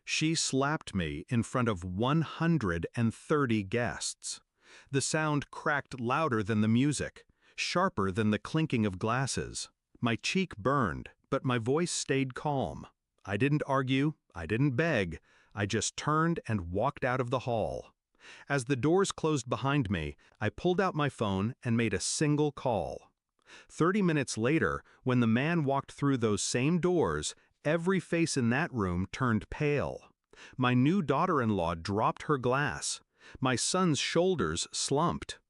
She slapped me in front of 130 guests. The sound cracked louder than the music, sharper than the clinking of glasses. My cheek burned, but my voice stayed calm. I didn't argue, I didn't beg, I just turned and walked out of the hall. As the doors closed behind me, I pulled out my phone and made a single call. 30 minutes later, when the man walked through those same doors, every face in that room turned pale. My new daughter-in-law dropped her glass. My son's shoulders slumped.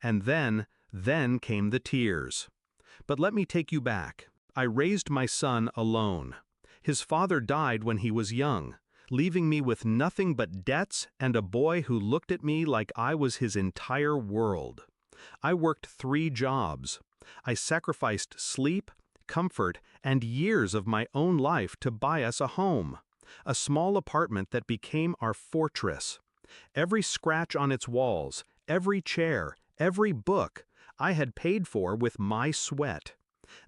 And then came the tears. But let me take you back. I raised my son alone. His father died when he was young, leaving me with nothing but debts and a boy who looked at me like I was his entire world. I worked 3 jobs. I sacrificed sleep, comfort, and years of my own life to buy us a home, a small apartment that became our fortress. Every scratch on its walls, every chair, every book, I had paid for with my sweat.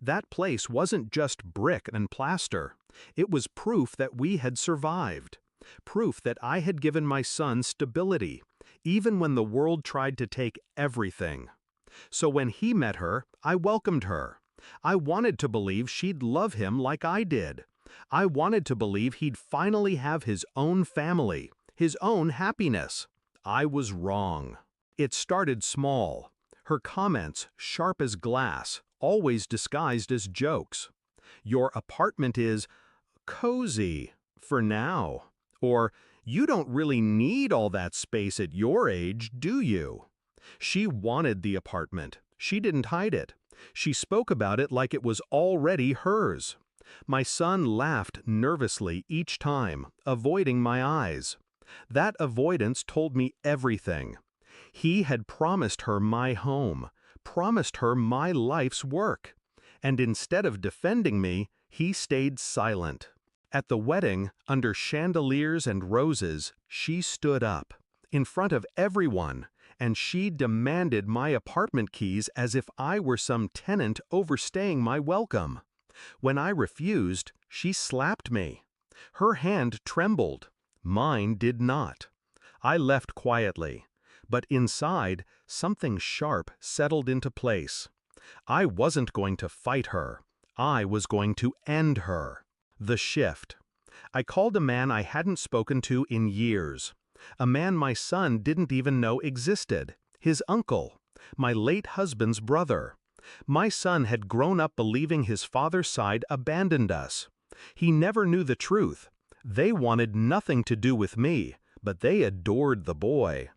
That place wasn't just brick and plaster. It was proof that we had survived. Proof that I had given my son stability, even when the world tried to take everything. So when he met her, I welcomed her. I wanted to believe she'd love him like I did. I wanted to believe he'd finally have his own family, his own happiness. I was wrong. It started small. Her comments, sharp as glass, always disguised as jokes. Your apartment is cozy for now. Or, you don't really need all that space at your age, do you? She wanted the apartment. She didn't hide it. She spoke about it like it was already hers. My son laughed nervously each time, avoiding my eyes. That avoidance told me everything. He had promised her my home, promised her my life's work. And instead of defending me, he stayed silent. At the wedding, under chandeliers and roses, she stood up, in front of everyone, and she demanded my apartment keys as if I were some tenant overstaying my welcome. When I refused, she slapped me. Her hand trembled. Mine did not. I left quietly, but inside, something sharp settled into place. I wasn't going to fight her. I was going to end her. The shift. I called a man I hadn't spoken to in years. A man my son didn't even know existed. His uncle. My late husband's brother. My son had grown up believing his father's side abandoned us. He never knew the truth. They wanted nothing to do with me, but they adored the boy.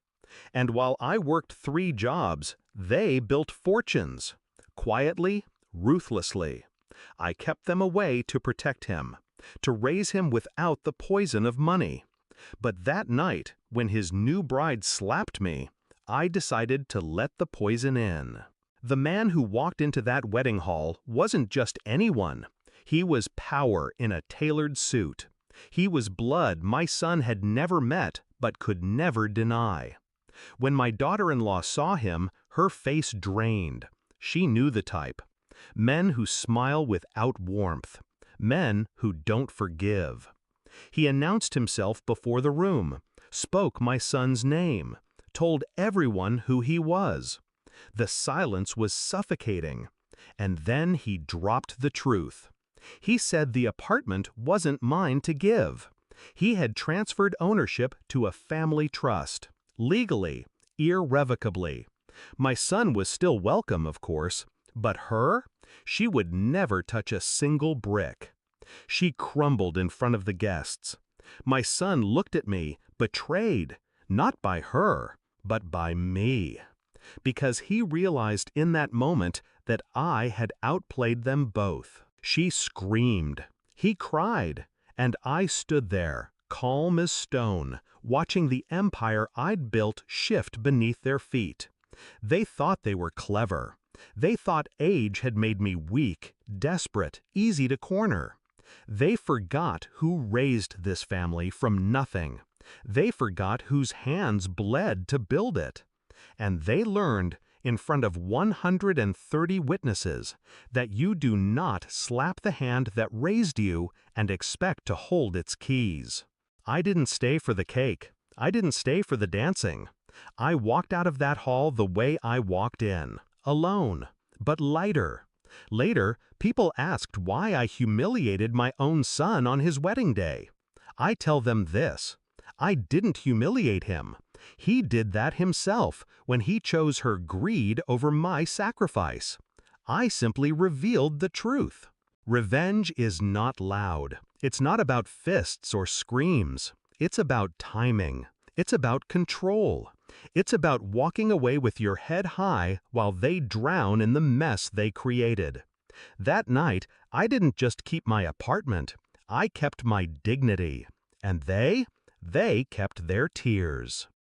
And while I worked 3 jobs, they built fortunes. Quietly, ruthlessly. I kept them away to protect him, to raise him without the poison of money. But that night, when his new bride slapped me, I decided to let the poison in. The man who walked into that wedding hall wasn't just anyone. He was power in a tailored suit. He was blood my son had never met but could never deny. When my daughter-in-law saw him, her face drained. She knew the type. Men who smile without warmth. Men who don't forgive. He announced himself before the room, spoke my son's name, told everyone who he was. The silence was suffocating. And then he dropped the truth. He said the apartment wasn't mine to give. He had transferred ownership to a family trust, legally, irrevocably. My son was still welcome, of course, but her? She would never touch a single brick. She crumbled in front of the guests. My son looked at me, betrayed, not by her, but by me. Because he realized in that moment that I had outplayed them both. She screamed. He cried. And I stood there, calm as stone, watching the empire I'd built shift beneath their feet. They thought they were clever. They thought age had made me weak, desperate, easy to corner. They forgot who raised this family from nothing. They forgot whose hands bled to build it. And they learned, in front of 130 witnesses, that you do not slap the hand that raised you and expect to hold its keys. I didn't stay for the cake. I didn't stay for the dancing. I walked out of that hall the way I walked in, alone, but lighter. Later, people asked why I humiliated my own son on his wedding day. I tell them this: I didn't humiliate him. He did that himself when he chose her greed over my sacrifice. I simply revealed the truth. Revenge is not loud. It's not about fists or screams. It's about timing. It's about control. It's about walking away with your head high while they drown in the mess they created. That night, I didn't just keep my apartment. I kept my dignity. And they kept their tears.